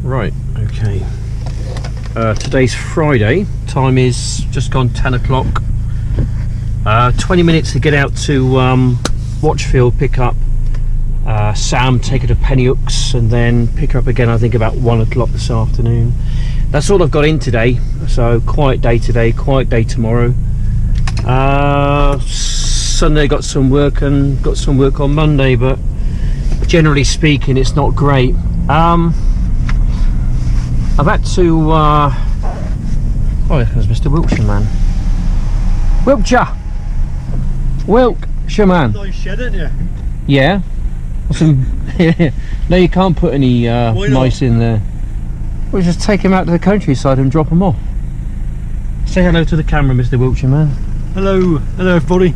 Right, okay. Today's Friday. Time is just gone 10 o'clock. 20 minutes to get out to Watchfield, pick up Sam, take her to Pennyhooks, and then pick her up again I think about 1 o'clock this afternoon. That's all I've got in today, so quiet day today, quiet day tomorrow. Sunday got some work and got some work on Monday, but generally speaking it's not great. I've had to oh, here comes Mr. Wiltshire man. Wiltshire man. Nice shed, isn't you? Yeah. No, you can't put any mice in there. We'll just take him out to the countryside and drop him off. Say hello to the camera, Mr. Wiltshire man. Hello everybody.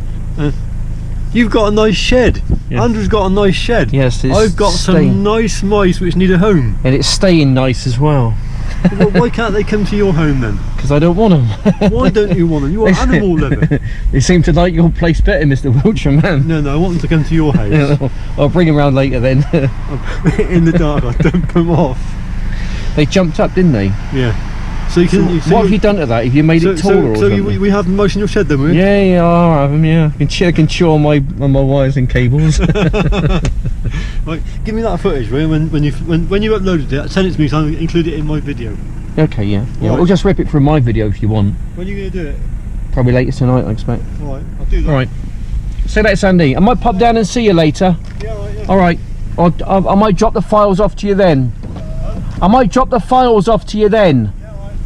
You've got a nice shed. Yes. Andrew's got a nice shed. Yes, it's I've got some nice mice which need a home. And it's staying nice as well. Well, why can't they come to your home then? Because I don't want them. Why don't you want them? You're an animal lover. They seem to like your place better, Mr. Wiltshire man. No, I want them to come to your house. I'll bring them round later then. In the dark, I dump them off. They jumped up, didn't they? Yeah. So you can. What have you done to that? Have you made it taller or something? So we have mice in your shed then, we? Yeah, I'll have them, yeah. I can chew on my wires and cables. Right, give me that footage, Ray, when you uploaded it, send it to me so I can include it in my video. Okay, yeah. Right. We'll just rip it from my video if you want. When are you going to do it? Probably later tonight, I expect. Alright, I'll do that. Alright. Say that, Sandy. I might pop down and see you later. Yeah, alright, yeah. Alright. I might drop the files off to you then. I might drop the files off to you then. Yeah, alright.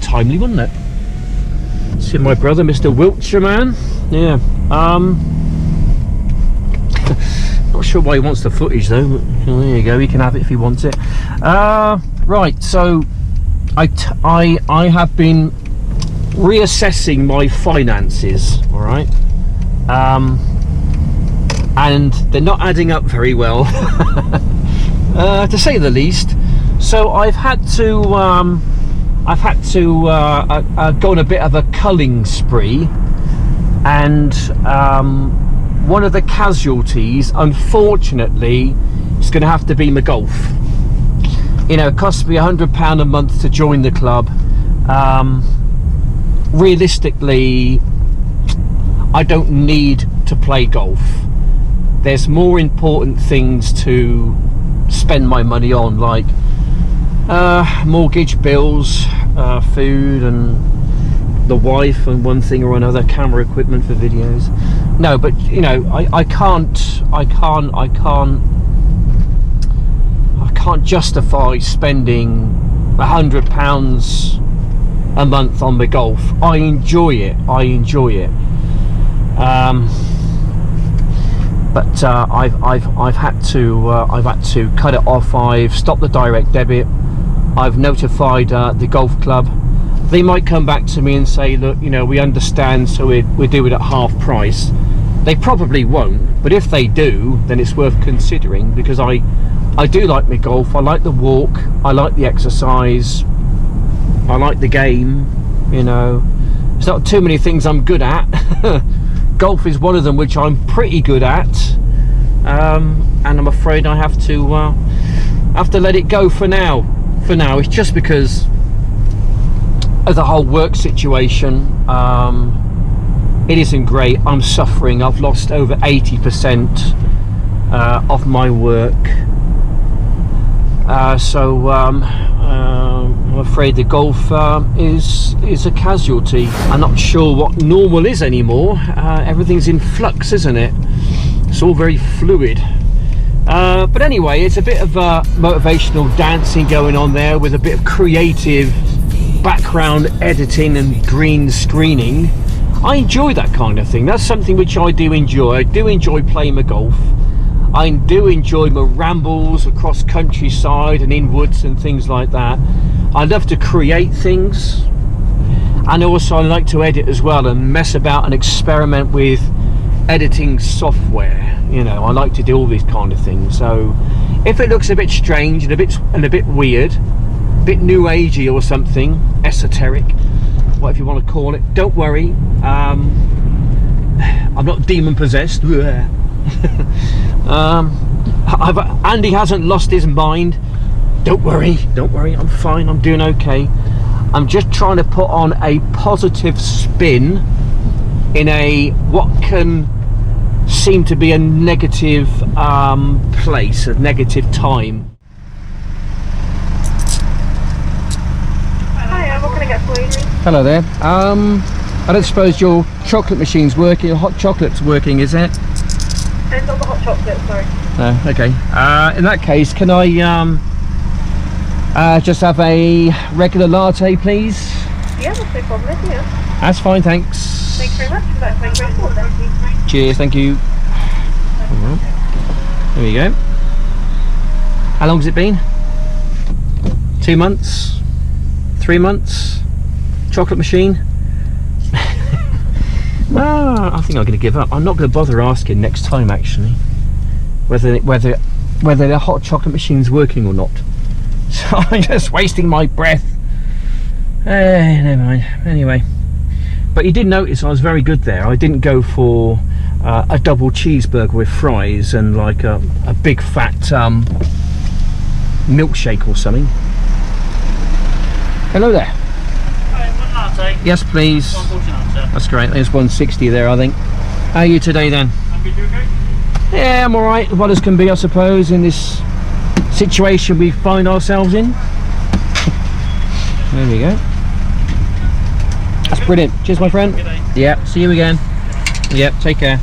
Timely, wasn't it? See my brother, Mr. Wiltshire man. Yeah. Not sure why he wants the footage though, but well, there you go, he can have it if he wants it. Right, so I have been reassessing my finances, all right, and they're not adding up very well, to say the least. So I've had to go on a bit of a culling spree, and one of the casualties, unfortunately, is going to have to be my golf. You know, it costs me £100 a month to join the club. Realistically, I don't need to play golf. There's more important things to spend my money on, like mortgage, bills, food, and the wife, and one thing or another, camera equipment for videos. No, but you know, I can't justify spending £100 a month on the golf. I enjoy it. But I've had to cut it off. I've stopped the direct debit. I've notified the golf club. They might come back to me and say, look, you know, we understand, so we do it at half price. They probably won't, but if they do, then it's worth considering, because I do like my golf. I like the walk, I like the exercise, I like the game. You know, there's not too many things I'm good at. Golf is one of them, which I'm pretty good at, and I'm afraid I have to let it go for now. It's just because of the whole work situation. It isn't great. I'm suffering. I've lost over 80% of my work, so I'm afraid the golf is a casualty. I'm not sure what normal is anymore. Everything's in flux, isn't it? It's all very fluid. But anyway, it's a bit of motivational dancing going on there, with a bit of creative background editing and green screening. I enjoy that kind of thing. That's something which I do enjoy. I do enjoy playing my golf. I do enjoy my rambles across countryside and in woods and things like that. I love to create things, and also I like to edit as well, and mess about and experiment with editing software. You know, I like to do all these kind of things. So if it looks a bit strange and a bit weird, a bit new agey or something, esoteric, whatever you want to call it, don't worry. I'm not demon possessed. Andy hasn't lost his mind. Don't worry, I'm fine, I'm doing okay. I'm just trying to put on a positive spin in a what can seem to be a negative place, a negative time. Hiya, what can I get for you? Hello there. I don't suppose your chocolate machine's working, your hot chocolate's working, is it? It's not the hot chocolate, sorry. No, okay. In that case, can I just have a regular latte, please? Yeah, that's no problem, yeah. That's fine, thanks. Thanks very much for that. Thank you very much. Cheers, thank you. There we go. How long has it been? 2 months? 3 months? Chocolate machine? I think I'm going to give up. I'm not going to bother asking next time, actually, whether the hot chocolate machine's working or not. So I'm just wasting my breath. Never mind. Anyway, but you did notice I was very good there. I didn't go for a double cheeseburger with fries and like a big fat milkshake or something. Hello there. One latte. Yes, please. 149, sir. That's great. There's 160 there, I think. How are you today then? I'm good, you okay? Yeah, I'm alright. Well as can be, I suppose, in this situation we find ourselves in. There we go. That's brilliant. Cheers, my friend. Good day. Yeah, see you again. Yep, take care.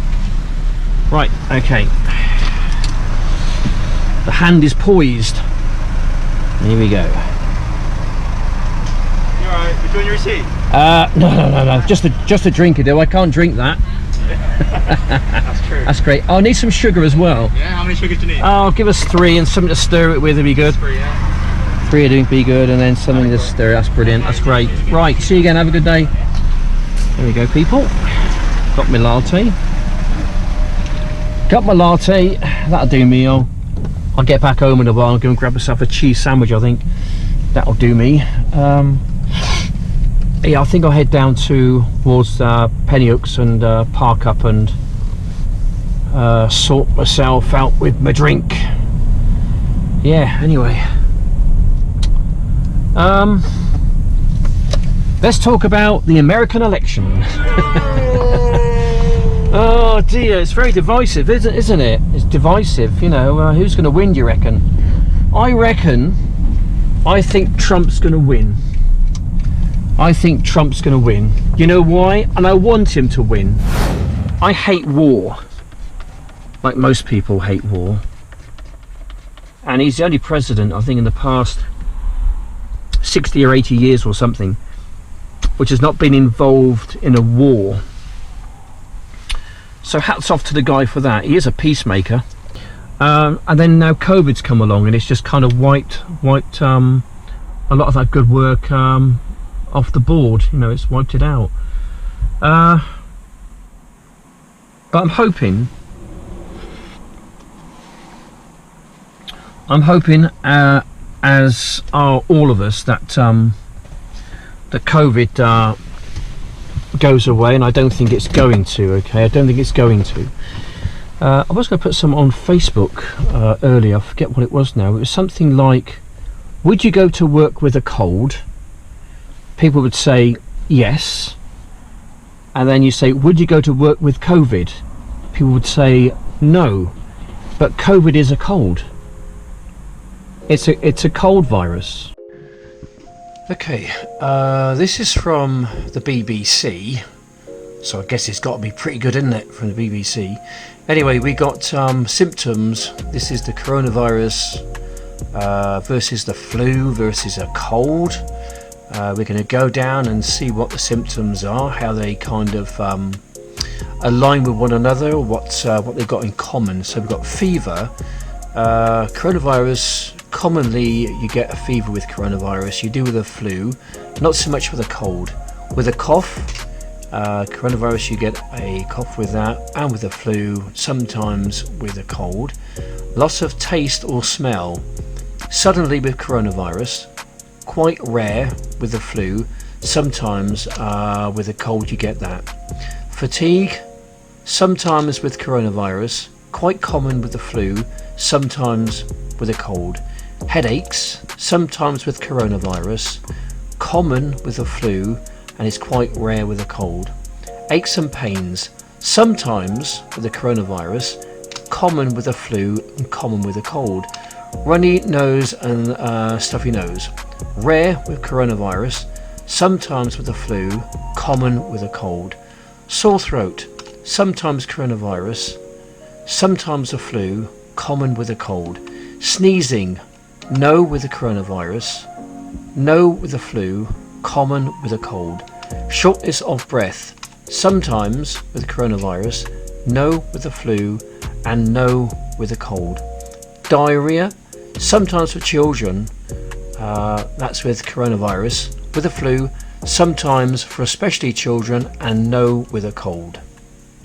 Right, okay. The hand is poised. Here we go. You alright? You doing your receipt? No. Just a drink, do. I can't drink that. That's true. That's great. I'll need some sugar as well. Yeah, how many sugars do you need? Oh, give us 3 and something to stir it with would be good. 3, yeah. 3 would be good, and then something to stir. That's brilliant. That's great. Right, see you again. Have a good day. There we go, people. Got my latte. Got my latte. That'll do me. I'll get back home in a while and go and grab myself a cheese sandwich. I think that'll do me. Yeah, I think I'll head down towards Pennyhooks and park up and sort myself out with my drink. Yeah, anyway. Let's talk about the American election. Oh dear, it's very divisive, isn't it? It's divisive, you know. Who's going to win, do you reckon? I think Trump's going to win. I think Trump's going to win. You know why? And I want him to win. I hate war. Like most people hate war. And he's the only president, I think, in the past 60 or 80 years or something, which has not been involved in a war. So hats off to the guy for that. He is a peacemaker. And then now COVID's come along and it's just kind of wiped a lot of that good work off the board. You know, it's wiped it out. But I'm hoping as are all of us, that that COVID goes away, and I don't think it's going to. Okay, I don't think it's going to. I was going to put some on Facebook earlier. I forget what it was now. It was something like, would you go to work with a cold? People would say yes. And then you say, would you go to work with COVID? People would say no. But COVID is a cold. It's a cold virus. Okay, this is from the BBC, so I guess it's got to be pretty good, isn't it, from the BBC? Anyway, we got symptoms. This is the coronavirus versus the flu versus a cold. We're going to go down and see what the symptoms are, how they kind of align with one another, what they've got in common. So we've got fever, coronavirus. Commonly you get a fever with coronavirus, you do with a flu, not so much with a cold. With a cough, coronavirus, you get a cough with that, and with a flu, sometimes with a cold. Loss of taste or smell, suddenly with coronavirus, quite rare with the flu, sometimes with a cold you get that. Fatigue, sometimes with coronavirus, quite common with the flu, sometimes with a cold. Headaches, sometimes with coronavirus, common with the flu, and is quite rare with a cold. Aches and pains, sometimes with the coronavirus, common with the flu and common with a cold. Runny nose and stuffy nose, rare with coronavirus, sometimes with the flu, common with a cold. Sore throat, sometimes coronavirus, sometimes the flu, common with a cold. Sneezing, no with the coronavirus, no with the flu, common with a cold. Shortness of breath, sometimes with coronavirus, no with the flu, and no with a cold. Diarrhea, sometimes for children, that's with coronavirus, with the flu, sometimes for especially children, and no with a cold.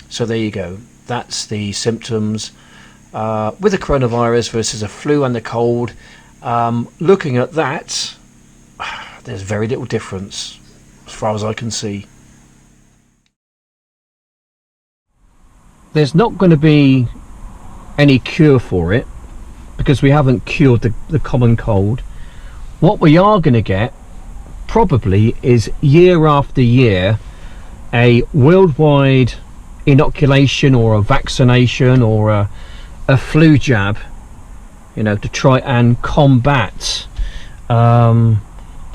So there you go. That's the symptoms with the coronavirus versus a flu and the cold. Looking at that, there's very little difference as far as I can see. There's not going to be any cure for it because we haven't cured the common cold. What we are going to get probably is year after year a worldwide inoculation or a vaccination or a flu jab, you know, to try and combat the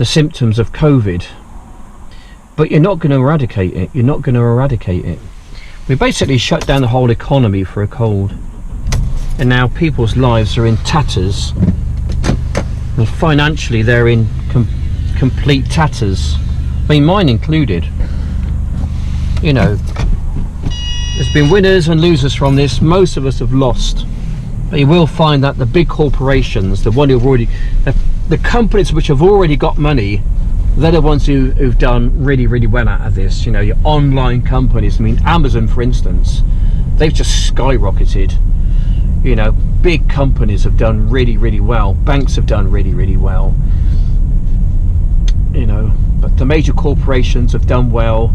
symptoms of COVID. But you're not going to eradicate it. You're not going to eradicate it. We basically shut down the whole economy for a cold, and now people's lives are in tatters, and financially they're in complete tatters. I mean, mine included. You know, there's been winners and losers from this. Most of us have lost. But you will find that the big corporations, the one who've already, the companies which have already got money, they're the ones who've done really, really well out of this. You know, your online companies. I mean, Amazon, for instance, they've just skyrocketed. You know, big companies have done really, really well. Banks have done really, really well. You know, but the major corporations have done well.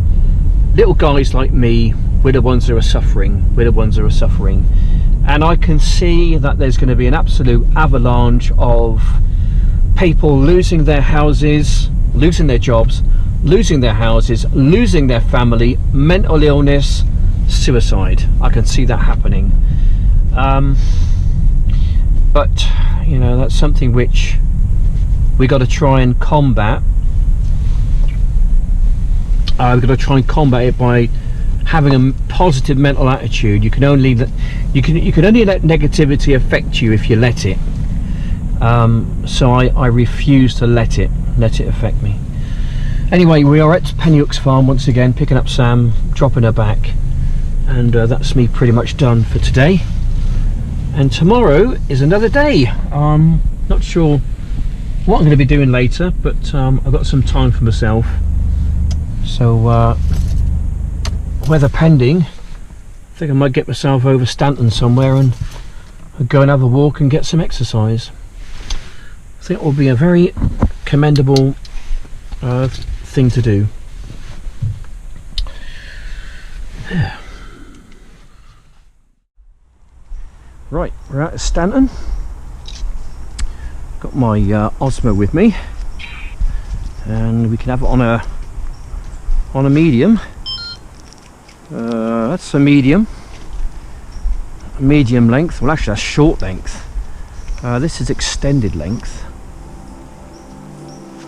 Little guys like me, we're the ones who are suffering. We're the ones who are suffering. And I can see that there's going to be an absolute avalanche of people losing their houses, losing their jobs, losing their houses, losing their family, mental illness, suicide. I can see that happening. But you know, that's something which we got to try and combat. We've got to try and combat it by having a positive mental attitude. You can only let negativity affect you if you let it. So I refuse to let it affect me. Anyway, we are at Pennyhooks Farm once again, picking up Sam, dropping her back, and that's me pretty much done for today. And tomorrow is another day. Not sure what I'm going to be doing later, but I've got some time for myself. So weather pending, I think I might get myself over Stanton somewhere and go and have a walk and get some exercise. I think it will be a very commendable thing to do. Right, we're out of Stanton. Got my Osmo with me, and we can have it on a medium. That's a medium length. Well, actually that's short length. This is extended length.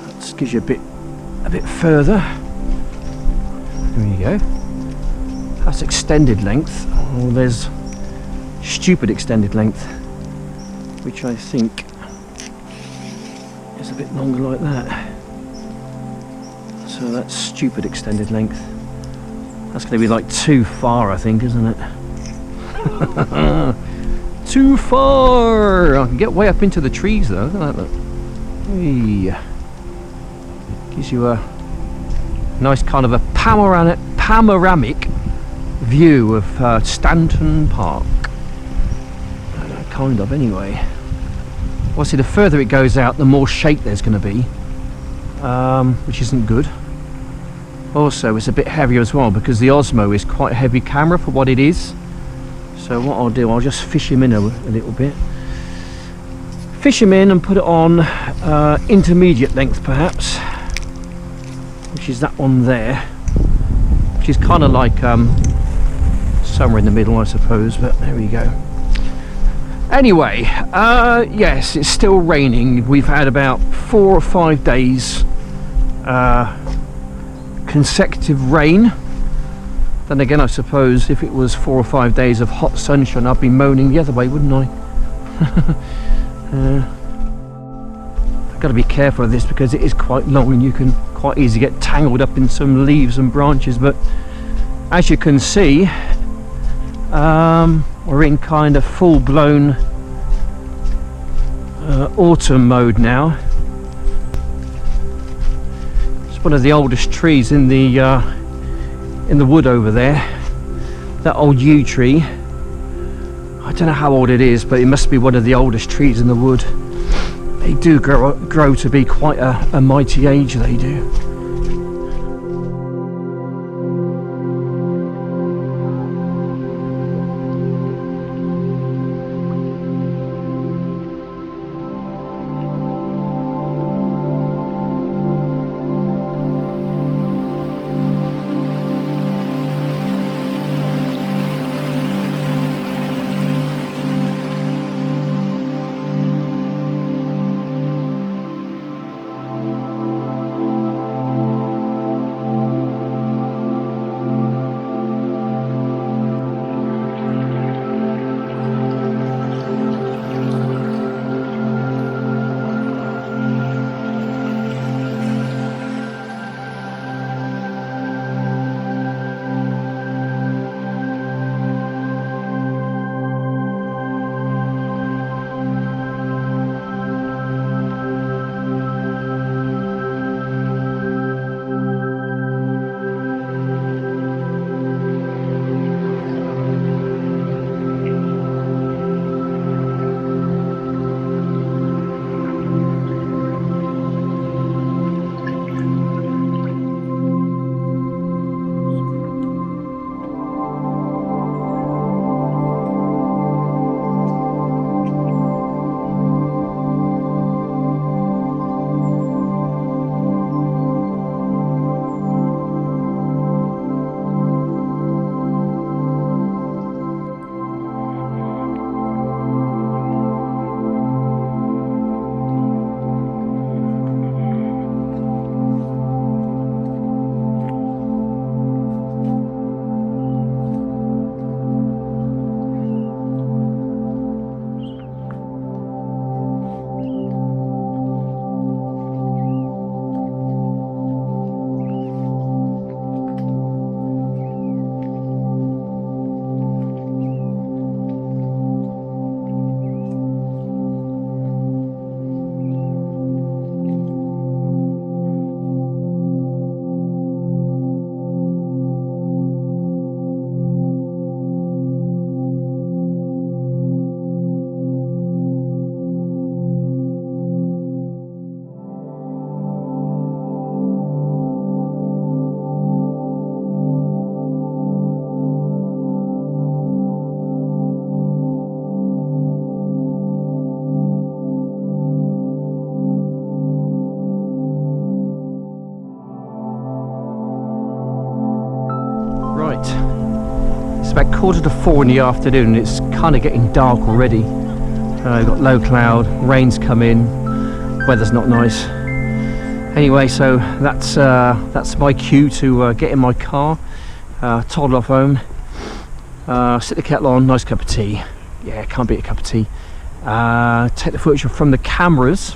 That gives you a bit further. There you go. That's extended length. Oh, there's stupid extended length, which I think is a bit longer like that. So that's stupid extended length. That's going to be like too far, I think, isn't it? Too far! I can get way up into the trees though. Look at that, look. Hey. Gives you a nice kind of a panoramic view of Stanton Park. Kind of, anyway. Obviously, the further it goes out, the more shake there's going to be, which isn't good. Also, it's a bit heavier as well because the Osmo is quite a heavy camera for what it is. So what I'll do, I'll just fish him in a little bit. Fish him in and put it on intermediate length perhaps, which is that one there, which is kind of like somewhere in the middle I suppose, but there we go. Anyway, yes, it's still raining. We've had about 4 or 5 days consecutive rain. Then again, I suppose if it was 4 or 5 days of hot sunshine, I'd be moaning the other way, wouldn't I? I've got to be careful of this because it is quite long and you can quite easily get tangled up in some leaves and branches, but as you can see, we're in kind of full-blown autumn mode now. It's one of the oldest trees in the wood over there, that old yew tree. I don't know how old it is, but it must be one of the oldest trees in the wood. They do grow to be quite a mighty age, they do. It's about 3:45 in the afternoon and it's kind of getting dark already. We've got low cloud, rain's come in, weather's not nice. Anyway, so that's my cue to get in my car, toddle off home, sit the kettle on, nice cup of tea. Yeah, can't beat a cup of tea. Take the footage from the cameras,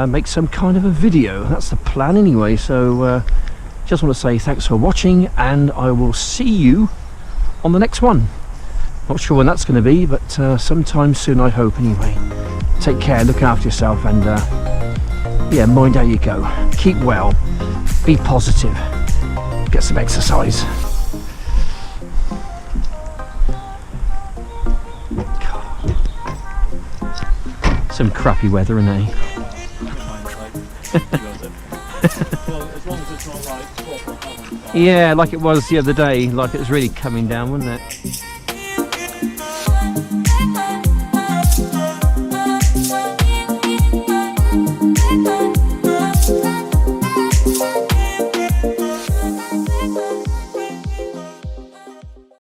make some kind of a video. That's the plan anyway. So just want to say thanks for watching, and I will see you on the next one. Not sure when that's going to be, but sometime soon I hope anyway. Take care, look after yourself, and yeah, mind how you go. Keep well, be positive, get some exercise. Some crappy weather, isn't it? Well, as long as it's not like Yeah, like it was the other day, like it was really coming down, wasn't it?